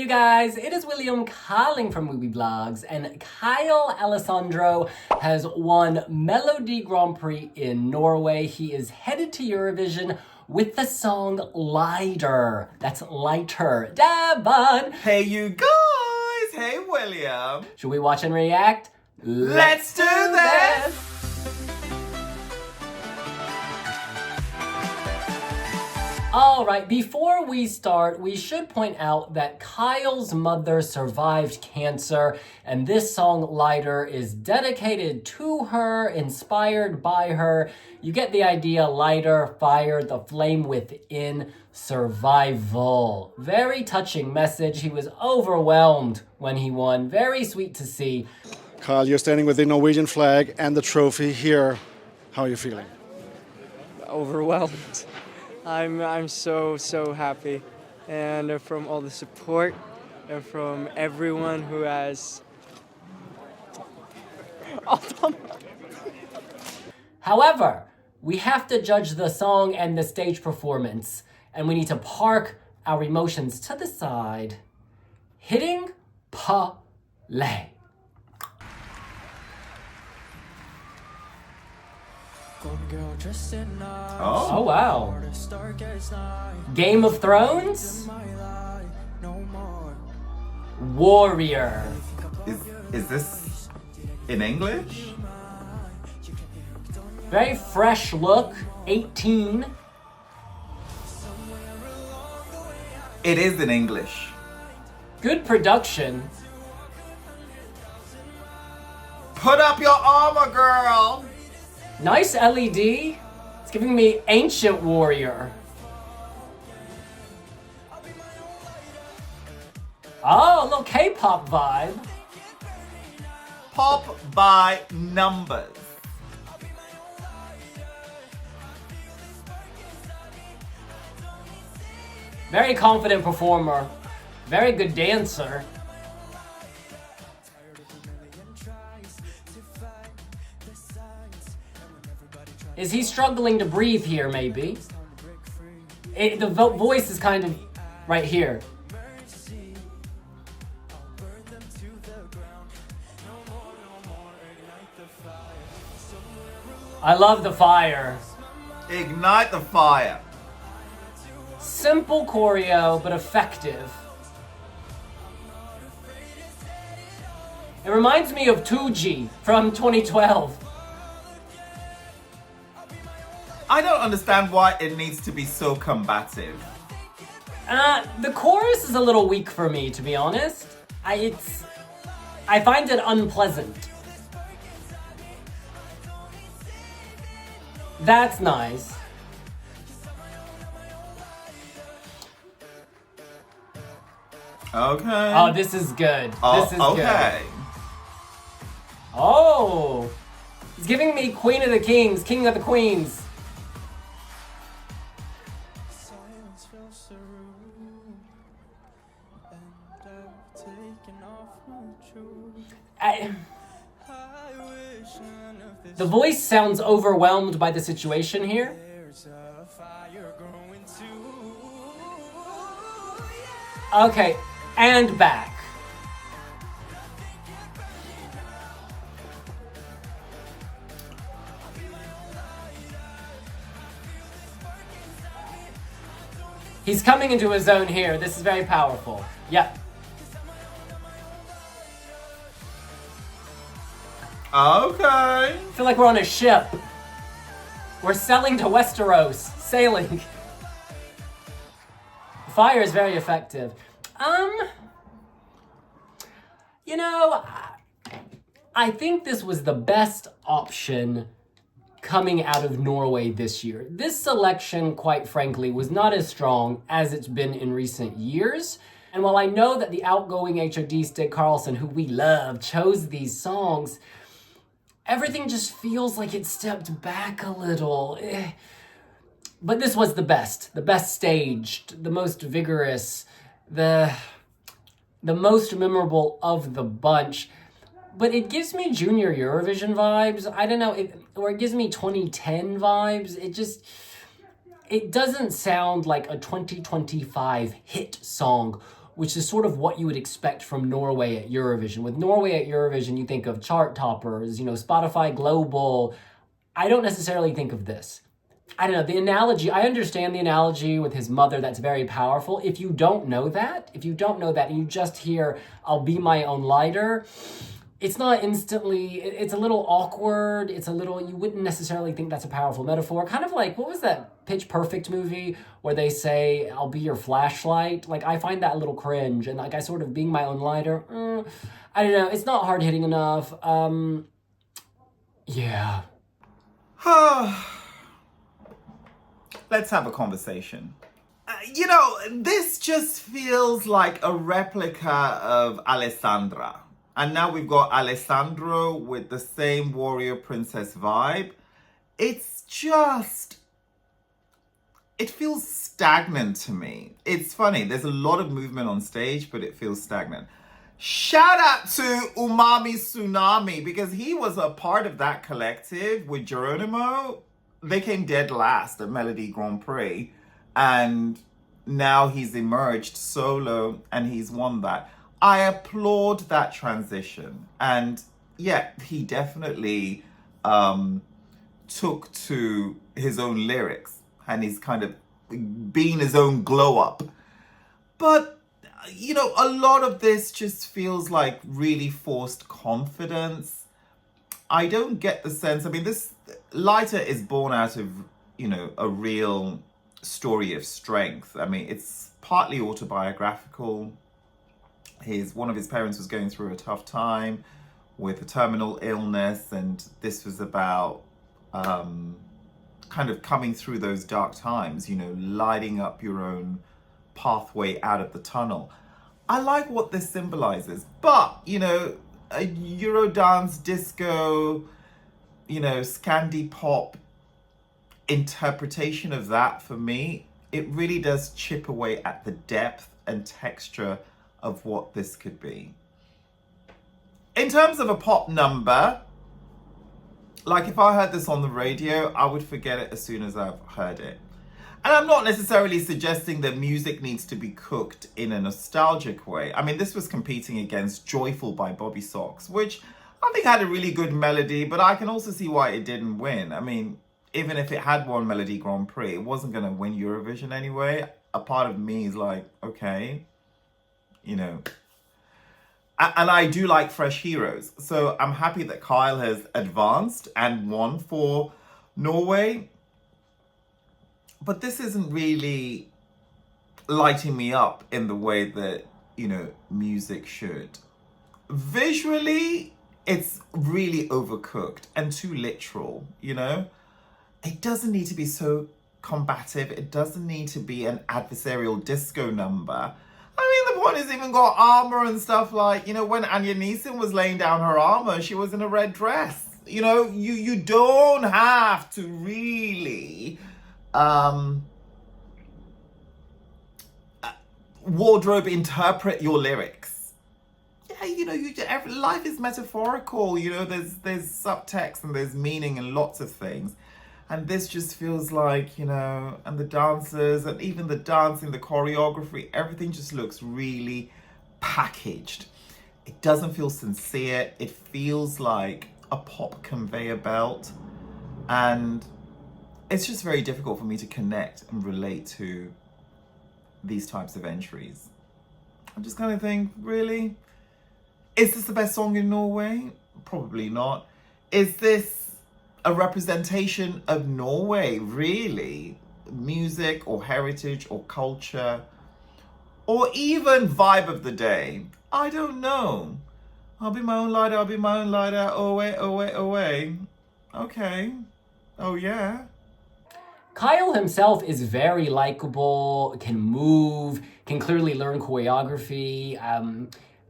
you guys, it is William calling from Movie Blogs, and Kyle Alessandro has won Melodi Grand Prix in Norway. He is headed to Eurovision with the song Lighter. That's lighter. Devon! Hey you guys! Hey William! Should we watch and react? Let's do this! Alright, before we start, we should point out that Kyle's mother survived cancer, and this song, Lighter, is dedicated to her, inspired by her. You get the idea, lighter, fire, the flame within, survival. Very touching message. He was overwhelmed when he won. Very sweet to see. Kyle, you're standing with the Norwegian flag and the trophy here. How are you feeling? Overwhelmed. I'm so happy, and from all the support and from everyone who has However, we have to judge the song and the stage performance, and we need to park our emotions to the side. Hitting play. Oh wow. Game of Thrones? Warrior. Is this in English? Very fresh look, 18. It is in English. Good production. Put up your armor, girl! Nice LED. It's giving me Ancient Warrior. Oh, a little K-pop vibe. Pop by numbers. Very confident performer. Very good dancer. Is he struggling to breathe here, maybe? The voice is kind of right here. I love the fire. Ignite the fire. Simple choreo, but effective. It reminds me of 2G from 2012. I don't understand why it needs to be so combative. The chorus is a little weak for me, to be honest. I find it unpleasant. That's nice. Okay. Oh, this is good. This is okay. good. Oh! It's giving me Queen of the Kings, King of the Queens. The voice sounds overwhelmed by the situation here. Okay, and back. He's coming into his own here. This is very powerful. Yep. Okay. I feel like we're on a ship. We're sailing to Westeros. Sailing. Fire is very effective. You know, I think this was the best option coming out of Norway this year. This selection, quite frankly, was not as strong as it's been in recent years. And while I know that the outgoing HOD Stig Karlsson, who we love, chose these songs, everything just feels like it stepped back a little. But this was the best staged, the most vigorous, the most memorable of the bunch. But it gives me Junior Eurovision vibes. I don't know, or it gives me 2010 vibes. It doesn't sound like a 2025 hit song which is sort of what you would expect from Norway at Eurovision. With Norway at Eurovision, you think of chart toppers, Spotify Global. I don't necessarily think of this. I don't know, the analogy, I understand the analogy with his mother, that's very powerful. If you don't know that, and you just hear, I'll be my own lighter, it's not instantly, it's a little awkward, you wouldn't necessarily think that's a powerful metaphor. Kind of like, what was that Pitch Perfect movie where they say, I'll be your flashlight? Like, I find that a little cringe, and like, I sort of being my own lighter, I don't know, it's not hard-hitting enough. Yeah. Let's have a conversation. This just feels like a replica of Alessandra. And now we've got Alessandro with the same warrior princess vibe. It feels stagnant to me. It's funny, there's a lot of movement on stage, but it feels stagnant. Shout out to Umami Tsunami, because he was a part of that collective with Geronimo. They came dead last at Melodi Grand Prix, and now he's emerged solo and he's won that. I applaud that transition, and yeah, he definitely took to his own lyrics, and he's kind of being his own glow up. But a lot of this just feels like really forced confidence. I don't get the sense, this Lighter is born out of, a real story of strength. It's partly autobiographical. One of his parents was going through a tough time with a terminal illness, and this was about kind of coming through those dark times, lighting up your own pathway out of the tunnel. I like what this symbolizes, but, a Eurodance disco, Scandi pop interpretation of that, for me, it really does chip away at the depth and texture of what this could be. In terms of a pop number, like if I heard this on the radio, I would forget it as soon as I've heard it. And I'm not necessarily suggesting that music needs to be cooked in a nostalgic way. This was competing against Joyful by Bobby Sox, which I think had a really good melody, but I can also see why it didn't win. Even if it had won Melodi Grand Prix, it wasn't going to win Eurovision anyway. A part of me is like, okay, And I do like fresh heroes. So I'm happy that Kyle has advanced and won for Norway. But this isn't really lighting me up in the way that, music should. Visually, it's really overcooked and too literal, It doesn't need to be so combative. It doesn't need to be an adversarial disco number. The point is even got armor and stuff like, when Anya Neeson was laying down her armor, she was in a red dress. You don't have to really wardrobe interpret your lyrics. Yeah, life is metaphorical. There's subtext and there's meaning in lots of things. And this just feels like, and the dancers and even the dancing, the choreography, everything just looks really packaged. It doesn't feel sincere. It feels like a pop conveyor belt. And it's just very difficult for me to connect and relate to these types of entries. I'm just kind of think, really? Is this the best song in Norway? Probably not. Is this a representation of Norway, really? Music or heritage or culture? Or even vibe of the day? I don't know. I'll be my own lighter, I'll be my own lighter. Away, away, away. Okay. Oh, yeah. Kyle himself is very likable, can move, can clearly learn choreography,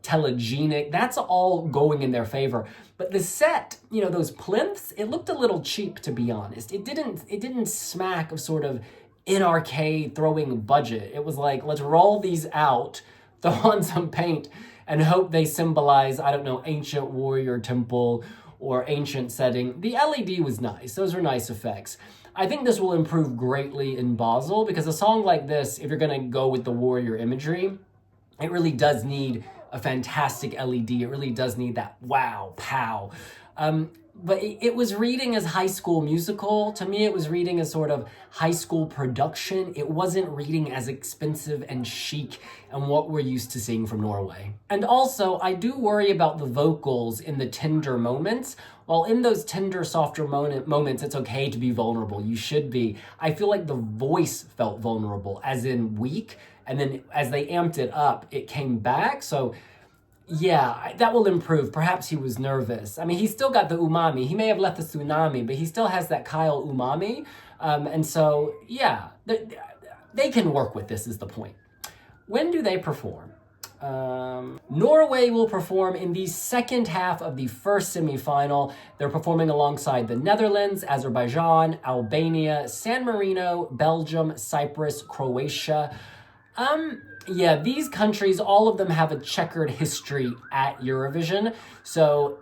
telegenic. That's all going in their favor. But the set, those plinths, it looked a little cheap, to be honest. It didn't smack of sort of NRK throwing budget. It was like, let's roll these out, throw on some paint, and hope they symbolize, ancient warrior temple or ancient setting. The LED was nice. Those are nice effects. I think this will improve greatly in Basel, because a song like this, if you're going to go with the warrior imagery, It really does need a fantastic LED. It really does need that wow, pow. But it was reading as High School Musical. To me, it was reading as sort of high school production. It wasn't reading as expensive and chic and what we're used to seeing from Norway. And also, I do worry about the vocals in the tender moments. While in those tender, softer moments, it's okay to be vulnerable. You should be. I feel like the voice felt vulnerable, as in weak. And then as they amped it up, it came back. So yeah, that will improve. Perhaps he was nervous. I mean, he's still got the umami. He may have left the tsunami, but he still has that Kyle umami. And so, yeah, they can work with this is the point. When do they perform? Norway will perform in the second half of the first semifinal. They're performing alongside the Netherlands, Azerbaijan, Albania, San Marino, Belgium, Cyprus, Croatia. Yeah, these countries, all of them have a checkered history at Eurovision. So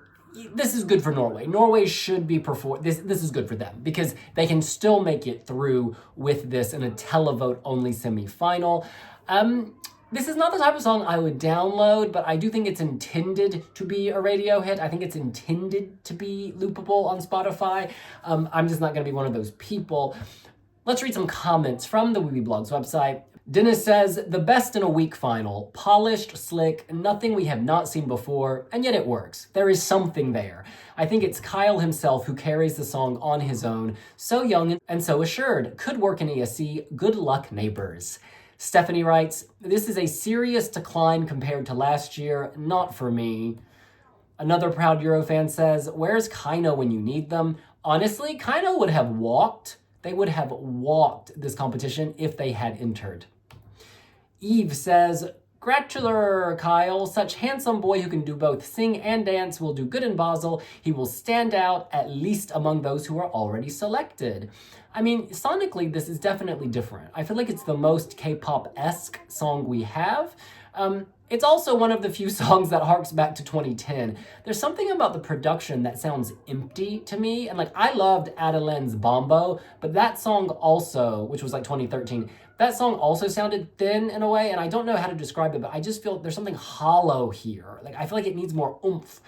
this is good for Norway. Norway should be this is good for them because they can still make it through with this in a televote only semifinal. This is not the type of song I would download, but I do think it's intended to be a radio hit. I think it's intended to be loopable on Spotify. I'm just not going to be one of those people. Let's read some comments from the Weeby Blogs website. Dennis says, the best in a weak final. Polished, slick, nothing we have not seen before, and yet it works. There is something there. I think it's Kyle himself who carries the song on his own. So young and so assured. Could work in ESC. Good luck, neighbors. Stephanie writes, this is a serious decline compared to last year. Not for me. Another proud Eurofan says, where's Kino when you need them? Honestly, Kino would have walked. They would have walked this competition if they had entered. Eve says, gratular Kyle, such handsome boy who can do both sing and dance will do good in Basel. He will stand out at least among those who are already selected. I mean, sonically, this is definitely different. I feel like it's the most K-pop-esque song we have. It's also one of the few songs that harks back to 2010. There's something about the production that sounds empty to me. And like, I loved Adelen's Bombo, but that song also, which was like 2013, that song also sounded thin in a way. And I don't know how to describe it, but I just feel there's something hollow here. Like, I feel like it needs more oomph.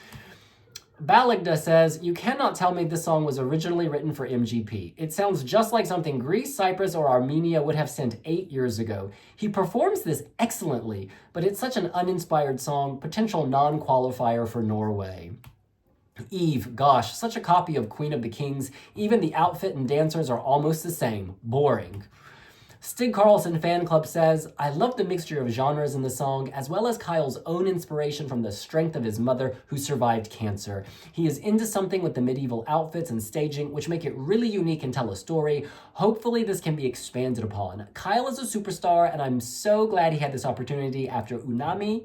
Balagda says, you cannot tell me this song was originally written for MGP. It sounds just like something Greece, Cyprus, or Armenia would have sent 8 years ago. He performs this excellently, but it's such an uninspired song, potential non-qualifier for Norway. Eve, gosh, such a copy of Queen of the Kings. Even the outfit and dancers are almost the same. Boring. Stig Carlson Fan Club says, I love the mixture of genres in the song, as well as Kyle's own inspiration from the strength of his mother who survived cancer. He is into something with the medieval outfits and staging, which make it really unique and tell a story. Hopefully this can be expanded upon. Kyle is a superstar, and I'm so glad he had this opportunity after Tsunami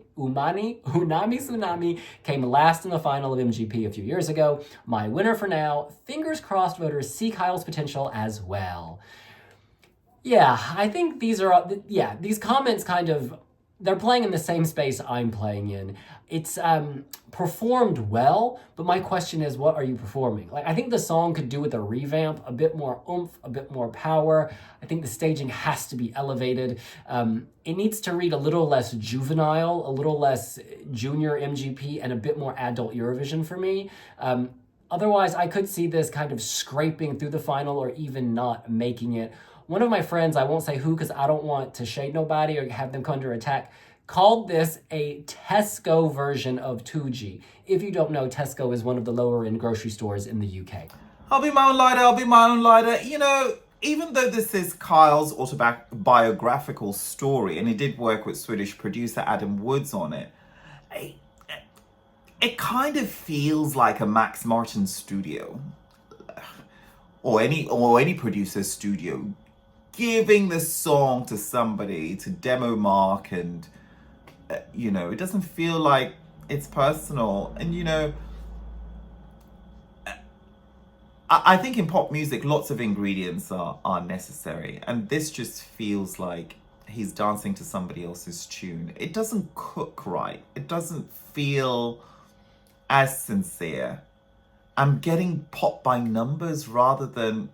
came last in the final of MGP a few years ago. My winner for now. Fingers crossed voters see Kyle's potential as well. Yeah, I think these comments kind of, they're playing in the same space I'm playing in. It's performed well, but my question is, what are you performing? Like, I think the song could do with a revamp, a bit more oomph, a bit more power. I think the staging has to be elevated. It needs to read a little less juvenile, a little less junior MGP, and a bit more adult Eurovision for me. Otherwise, I could see this kind of scraping through the final or even not making it. One of my friends, I won't say who because I don't want to shade nobody or have them come under attack, called this a Tesco version of 2G. If you don't know, Tesco is one of the lower end grocery stores in the UK. I'll be my own lighter. You know, even though this is Kyle's autobiographical story, and he did work with Swedish producer Adam Woods on it, it kind of feels like a Max Martin studio. Or any producer's studio, giving the song to somebody to demo mark, and it doesn't feel like it's personal. And I think in pop music lots of ingredients are necessary, and this just feels like he's dancing to somebody else's tune. It doesn't cook right. It doesn't feel as sincere. I'm getting pop by numbers rather than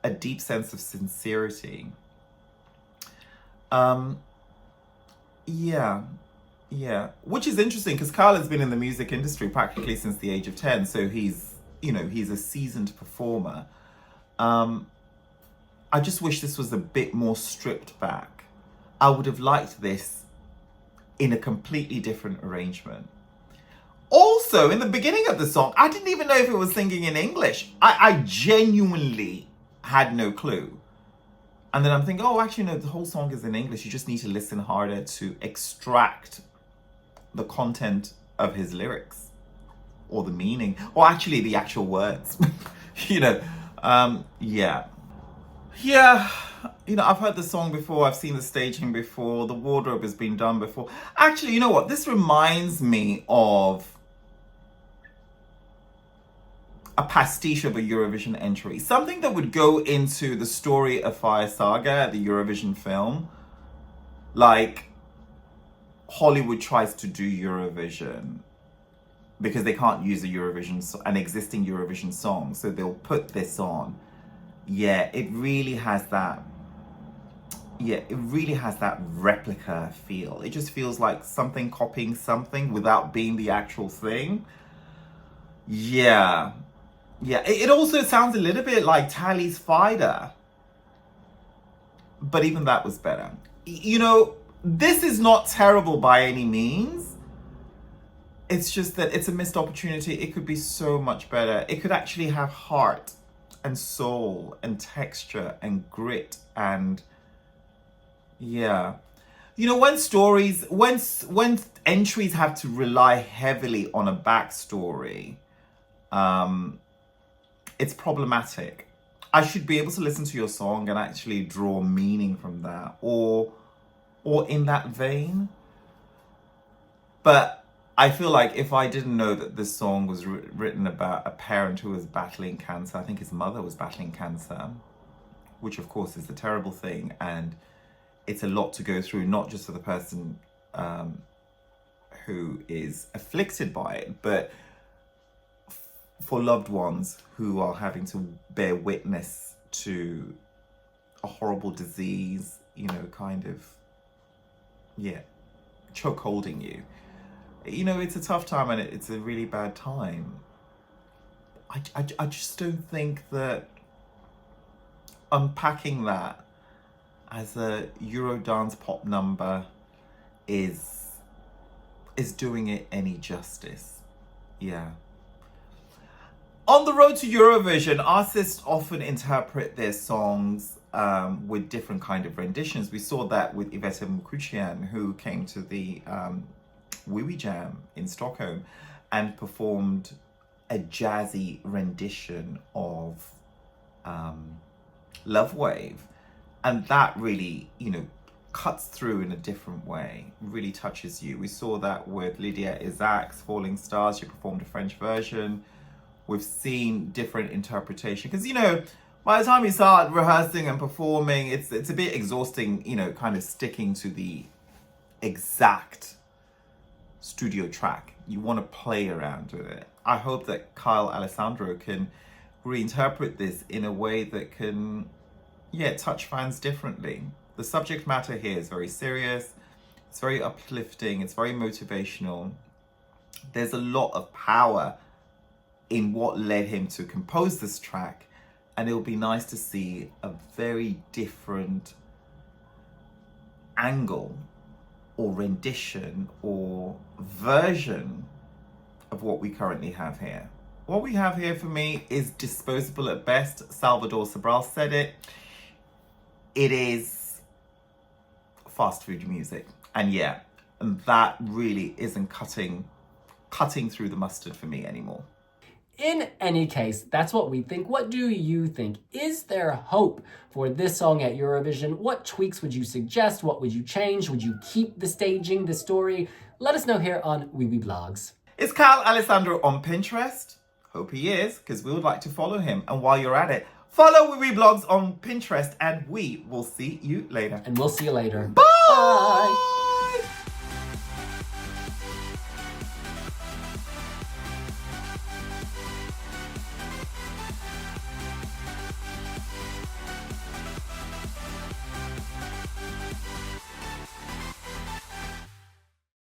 a deep sense of sincerity. Yeah. Yeah, which is interesting because Kyle has been in the music industry practically since the age of 10, so he's, he's a seasoned performer. I just wish this was a bit more stripped back. I would have liked this in a completely different arrangement. Also, in the beginning of the song, I didn't even know if it was singing in English. I genuinely had no clue. And then I'm thinking, oh, actually, no, the whole song is in English. You just need to listen harder to extract the content of his lyrics or the meaning, or actually the actual words. Yeah. I've heard the song before. I've seen the staging before. The wardrobe has been done before. Actually, you know what? This reminds me of a pastiche of a Eurovision entry. Something that would go into the story of Fire Saga, the Eurovision film. Like, Hollywood tries to do Eurovision because they can't use an existing Eurovision song, so they'll put this on. Yeah, it really has that replica feel. It just feels like something copying something without being the actual thing. Yeah. It also sounds a little bit like Tally's Fighter, but even that was better. This is not terrible by any means. It's just that it's a missed opportunity. It could be so much better. It could actually have heart and soul and texture and grit and when entries have to rely heavily on a backstory, it's problematic. I should be able to listen to your song and actually draw meaning from that, or in that vein. But I feel like if I didn't know that this song was written about a parent who was battling cancer, I think his mother was battling cancer, which of course is a terrible thing, and it's a lot to go through, not just for the person who is afflicted by it, but for loved ones who are having to bear witness to a horrible disease, choke holding you. It's a tough time and it's a really bad time. I just don't think that unpacking that as a Eurodance pop number is doing it any justice. Yeah. On the road to Eurovision, artists often interpret their songs with different kind of renditions. We saw that with Iveta Mukuchian, who came to the Wee Jam in Stockholm and performed a jazzy rendition of Love Wave. And that really, cuts through in a different way, really touches you. We saw that with Lydia Isaac's Falling Stars. She performed a French version. We've seen different interpretation because, by the time you start rehearsing and performing, it's a bit exhausting, kind of sticking to the exact studio track. You want to play around with it. I hope that Kyle Alessandro can reinterpret this in a way that can, touch fans differently. The subject matter here is very serious. It's very uplifting. It's very motivational. There's a lot of power in what led him to compose this track, and it'll be nice to see a very different angle or rendition or version of what we currently have here. What we have here for me is disposable at best. Salvador Sobral said it. It is fast food music, and that really isn't cutting through the mustard for me anymore. In any case, that's what we think. What do you think? Is there hope for this song at Eurovision? What tweaks would you suggest? What would you change? Would you keep the staging, the story? Let us know here on Blogs. Is Kyle Alessandro on Pinterest? Hope he is, because we would like to follow him. And while you're at it, follow Blogs on Pinterest, and we will see you later. And we'll see you later. Bye! Bye.